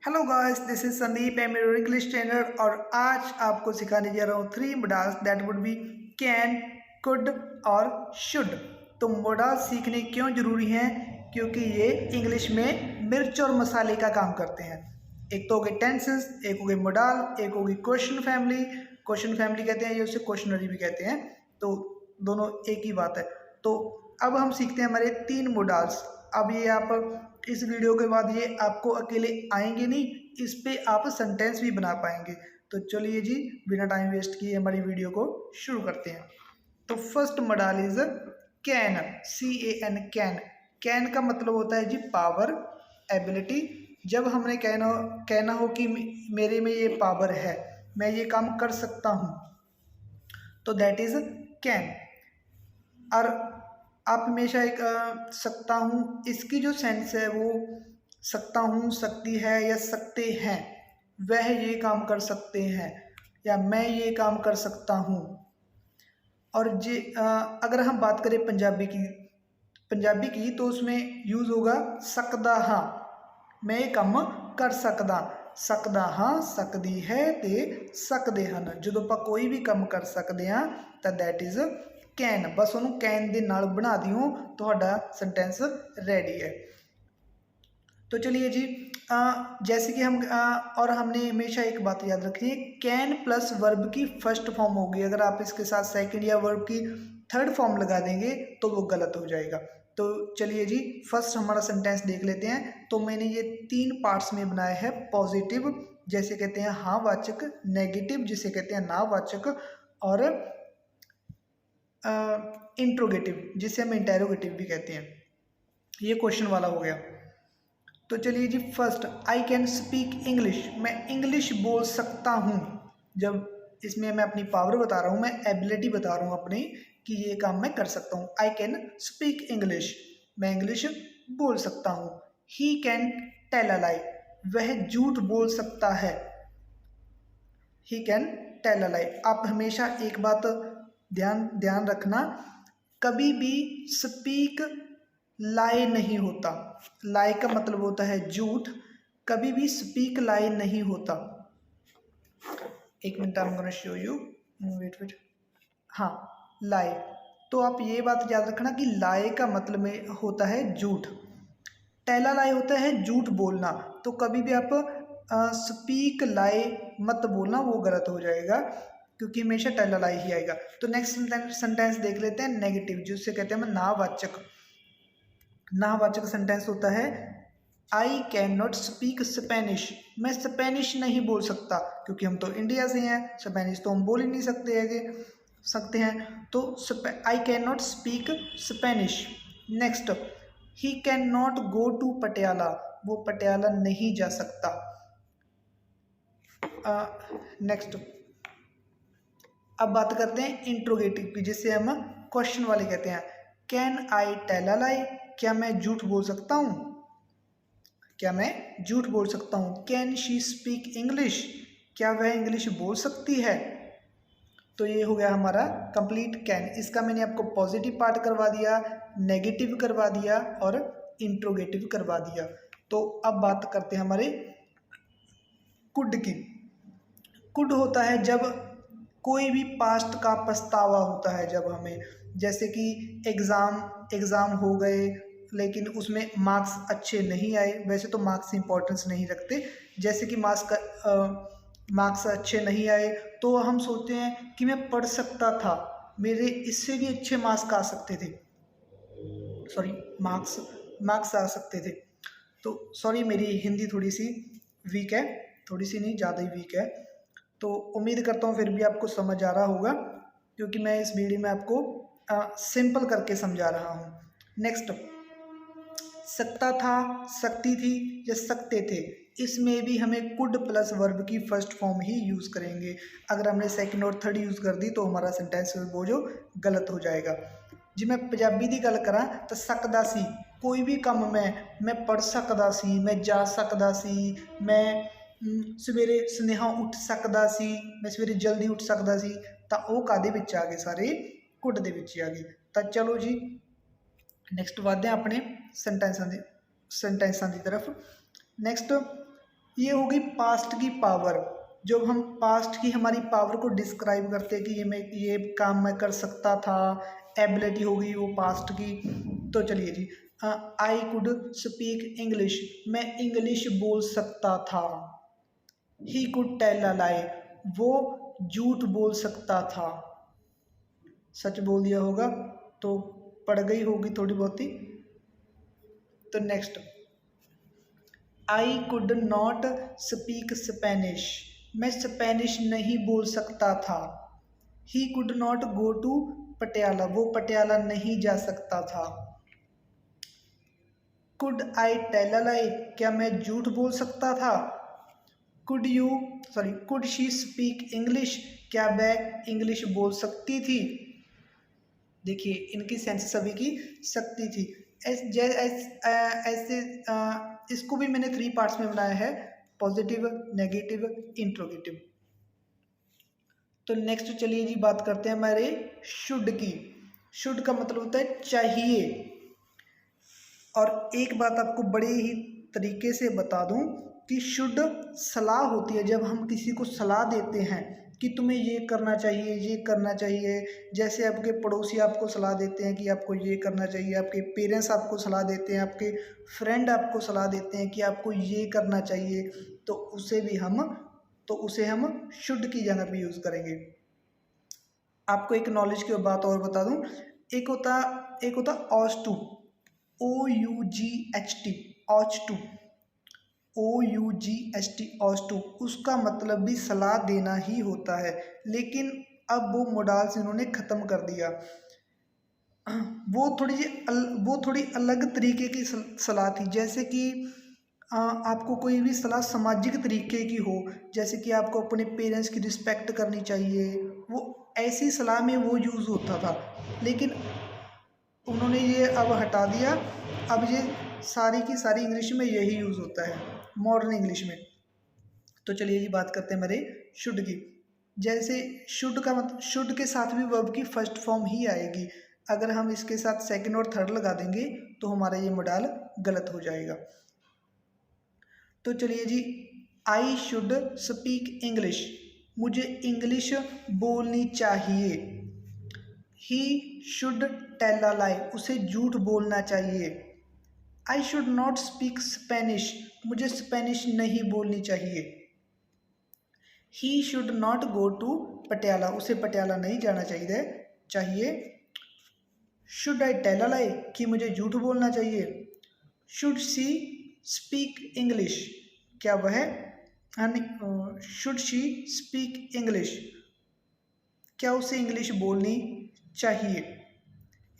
Hello guys, this is Sandeep M English trainer और आज आपको सिखाने जा रहा हूँ three modals that would be can, could और शुड। तो मोडाल्स सीखने क्यों जरूरी हैं? क्योंकि ये इंग्लिश में मिर्च और मसाले का काम करते हैं। एक तो हो गए टेंसेस, एक हो गई मोडाल, एक हो गई क्वेश्चन फैमिली। क्वेश्चन फैमिली कहते हैं या उसे क्वेश्चनरी भी कहते हैं, तो दोनों एक ही बात है। तो अब हम सीखते हैं हमारे तीन मोडाल्स। अब ये आप इस वीडियो के बाद ये आपको अकेले आएंगे नहीं, इस पे आप सेंटेंस भी बना पाएंगे। तो चलिए जी, बिना टाइम वेस्ट किए हमारी वीडियो को शुरू करते हैं। तो first model is can, CAN, can. Can का मतलब होता है जी पावर, एबिलिटी। जब हमने कहना हो कि मेरे में ये पावर है, मैं ये काम कर सकता हूँ, तो दैट इज कैन। और आप हमेशा एक सकता हूँ, इसकी जो सेंस है वो सकता हूँ, सकती है या सकते हैं, वह ये काम कर सकते हैं या मैं ये काम कर सकता हूँ। और जे अगर हम बात करें पंजाबी की तो उसमें यूज़ होगा सकदा हाँ, मैं ये काम कर सकदा। सकदा हाँ, सकदी है ते सकदे हन। ਜਦੋਂ ਆਪਾਂ ਕੋਈ ਵੀ ਕੰਮ ਕਰ ਸਕਦੇ ਹਾਂ ਤਾਂ दैट इज़ कैन। बस ਉਹਨੂੰ कैन ਦੇ ਨਾਲ ਬਣਾ ਦਿਓ, ਤੁਹਾਡਾ सेंटेंस रेडी है। तो चलिए जी, जैसे कि हम और हमने हमेशा एक बात याद रखनी है, कैन प्लस वर्ब की फर्स्ट फॉर्म होगी। अगर आप इसके साथ सेकंड या वर्ब की थर्ड फॉर्म लगा देंगे तो वो गलत हो जाएगा। तो चलिए जी, फर्स्ट हमारा सेंटेंस देख लेते हैं। तो मैंने ये तीन पार्ट्स में बनाया है। पॉजिटिव जैसे कहते हैं हाँ वाचक, नेगेटिव जिसे कहते हैं ना वाचक, और इंट्रोगेटिव जिसे हम इंटेरोगेटिव भी कहते हैं। ये क्वेश्चन वाला हो गया। तो चलिए जी, first I can speak English, मैं इंग्लिश बोल सकता हूँ। जब इसमें मैं अपनी पावर बता रहा हूँ, मैं एबिलिटी बता रहा हूँ अपनी कि ये काम मैं कर सकता हूँ। आई कैन स्पीक इंग्लिश, मैं इंग्लिश बोल सकता हूँ। ही कैन टेल अ लाई, वह झूठ बोल सकता है। ही कैन टेल अ लाई। आप हमेशा एक बात ध्यान रखना, कभी भी स्पीक लाई नहीं होता। लाई का मतलब होता है झूठ, कभी भी स्पीक लाई नहीं होता। एक minute, I am gonna show you, wait. हाँ, लाई। तो आप ये बात याद रखना कि लाई का मतलब में होता है झूठ, टेला लाई होता है झूठ बोलना। तो कभी भी आप स्पीक लाई मत बोलना, वो गलत हो जाएगा, क्योंकि हमेशा टेला लाई ही आएगा। तो नेक्स्ट सेंटेंस देख लेते हैं, नेगेटिव जिससे कहते हैं नावाचक। नावाचक सेंटेंस होता है आई कैन नॉट स्पीक स्पेनिश, मैं स्पेनिश नहीं बोल सकता, क्योंकि हम तो इंडिया से हैं, स्पेनिश तो हम बोल ही नहीं सकते हैं। तो I can not speak Spanish. Next, he can not go to Patiala, वो पटियाला नहीं जा सकता। नेक्स्ट, अब बात करते हैं इंट्रोगेटिव की, जिसे हम क्वेश्चन वाले कहते हैं। कैन आई टेल अ लाई, क्या मैं झूठ बोल सकता हूँ, क्या मैं झूठ बोल सकता हूँ। कैन शी स्पीक इंग्लिश, क्या वह इंग्लिश बोल सकती है। तो ये हो गया हमारा कंप्लीट कैन। इसका मैंने आपको पॉजिटिव पार्ट करवा दिया, नेगेटिव करवा दिया और इंट्रोगेटिव करवा दिया। तो अब बात करते हैं हमारे कुड की। कुड होता है जब कोई भी पास्ट का पछतावा होता है, जब हमें, जैसे कि एग्ज़ाम हो गए लेकिन उसमें मार्क्स अच्छे नहीं आए। वैसे तो मार्क्स इंपॉर्टेंस नहीं रखते, जैसे कि मार्क्स अच्छे नहीं आए तो हम सोचते हैं कि मैं पढ़ सकता था, मेरे इससे भी अच्छे मार्क्स आ सकते थे, सॉरी मार्क्स आ सकते थे। तो सॉरी, मेरी हिंदी थोड़ी सी वीक है, थोड़ी सी नहीं, ज़्यादा ही वीक है। तो उम्मीद करता हूँ फिर भी आपको समझ आ रहा होगा, क्योंकि मैं इस वीडियो में आपको सिंपल करके समझा रहा हूँ। नेक्स्ट, सकता था, सकती थी या सकते थे, इसमें भी हमें कुड प्लस वर्ब की फर्स्ट फॉर्म ही यूज़ करेंगे। अगर हमने सेकंड और थर्ड यूज़ कर दी तो हमारा सेंटेंस वो जो गलत हो जाएगा जी। मैं पंजाबी की गल करा तो सकदा सी, कोई भी काम मैं पढ़ सकदा सी, मैं जा सकदा सी, मैं सवेरे सुनेहा उठ सकदा सी, मैं सवेरे जल्दी उठ सकदा सी। तो वो काहदे विच आ गए, सारे कुड दे विच आ गए। तो चलो जी, नैक्सट बढ़ते हैं अपने सेंटेंसा की तरफ। नैक्सट, ये होगी पास्ट की पावर। जब हम पास्ट की हमारी पावर को डिस्क्राइब करते हैं कि ये काम मैं कर सकता था, एबिलिटी होगी वो पास्ट की। तो चलिए जी, आई कुड स्पीक इंग्लिश, मैं इंग्लिश बोल सकता था। ही कुड टेल अ लाई, वो झूठ बोल सकता था। सच बोल दिया होगा तो पड़ गई होगी थोड़ी बहुत ही। तो next, I could not speak Spanish, मैं स्पेनिश नहीं बोल सकता था। He could not go to Patiala, वो पटियाला नहीं जा सकता था। कुड आई टेल अ लाई, क्या मैं झूठ बोल सकता था। कुड शी स्पीक इंग्लिश, क्या वह इंग्लिश बोल सकती थी। देखिए इनकी सेंस सभी की सकती थी। ऐसे इसको भी मैंने 3 पार्ट्स में बनाया है, पॉजिटिव, नेगेटिव, इंट्रोगेटिव। तो नेक्स्ट चलिए जी बात करते हैं हमारे शुड की। शुड का मतलब होता है चाहिए। और एक बात आपको बड़े ही तरीके से बता दूं कि शुड सलाह होती है। जब हम किसी को सलाह देते हैं कि तुम्हें ये करना चाहिए, ये करना चाहिए, जैसे आपके पड़ोसी आपको सलाह देते हैं कि आपको ये करना चाहिए, आपके पेरेंट्स आपको सलाह देते हैं, आपके फ्रेंड आपको सलाह देते हैं कि आपको ये करना चाहिए, तो उसे हम शुड की जगह पे यूज़ करेंगे। आपको एक नॉलेज की बात और बता दूं, एक होता ought to, OUGHT, ought to, OUGHT, ought to, उसका मतलब भी सलाह देना ही होता है। लेकिन अब वो मोडाल्स इन्होंने ख़त्म कर दिया। वो थोड़ी अलग तरीके की सलाह थी। जैसे कि आपको कोई भी सलाह सामाजिक तरीके की हो, जैसे कि आपको अपने पेरेंट्स की रिस्पेक्ट करनी चाहिए, वो ऐसी सलाह में वो यूज़ होता था। लेकिन उन्होंने ये अब हटा दिया। अब ये सारी की सारी इंग्लिश में यही यूज़ होता है, मॉडर्न इंग्लिश में। तो चलिए ये बात करते हैं हमारे शुड की। जैसे शुड का मतलब, शुड के साथ भी वर्ब की फर्स्ट फॉर्म ही आएगी। अगर हम इसके साथ सेकंड और थर्ड लगा देंगे तो हमारा ये मॉडल गलत हो जाएगा। तो चलिए जी, आई शुड स्पीक इंग्लिश, मुझे इंग्लिश बोलनी चाहिए। ही शुड टेल अ लाई, उसे झूठ बोलना चाहिए। I should not speak Spanish, मुझे स्पेनिश नहीं बोलनी चाहिए। He should not go to Patiala, उसे पटियाला नहीं जाना चाहिए। शुड आई टेल अ लाई, कि मुझे झूठ बोलना चाहिए। शुड सी स्पीक इंग्लिश, क्या वह शुड शी स्पीक इंग्लिश, क्या उसे इंग्लिश बोलनी चाहिए।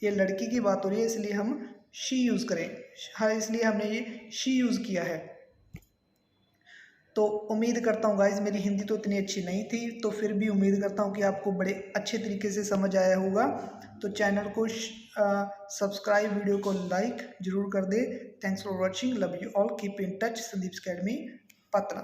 ये लड़की की बात हो रही है इसलिए हम शी यूज़ करें, हाँ इसलिए हमने ये शी यूज़ किया है। तो उम्मीद करता हूँ गाइज़, मेरी हिंदी तो इतनी अच्छी नहीं थी, तो फिर भी उम्मीद करता हूँ कि आपको बड़े अच्छे तरीके से समझ आया होगा। तो चैनल को सब्सक्राइब, वीडियो को लाइक ज़रूर कर दे। Thanks for watching, love you all, keep in touch. Sandeep Academy Patna.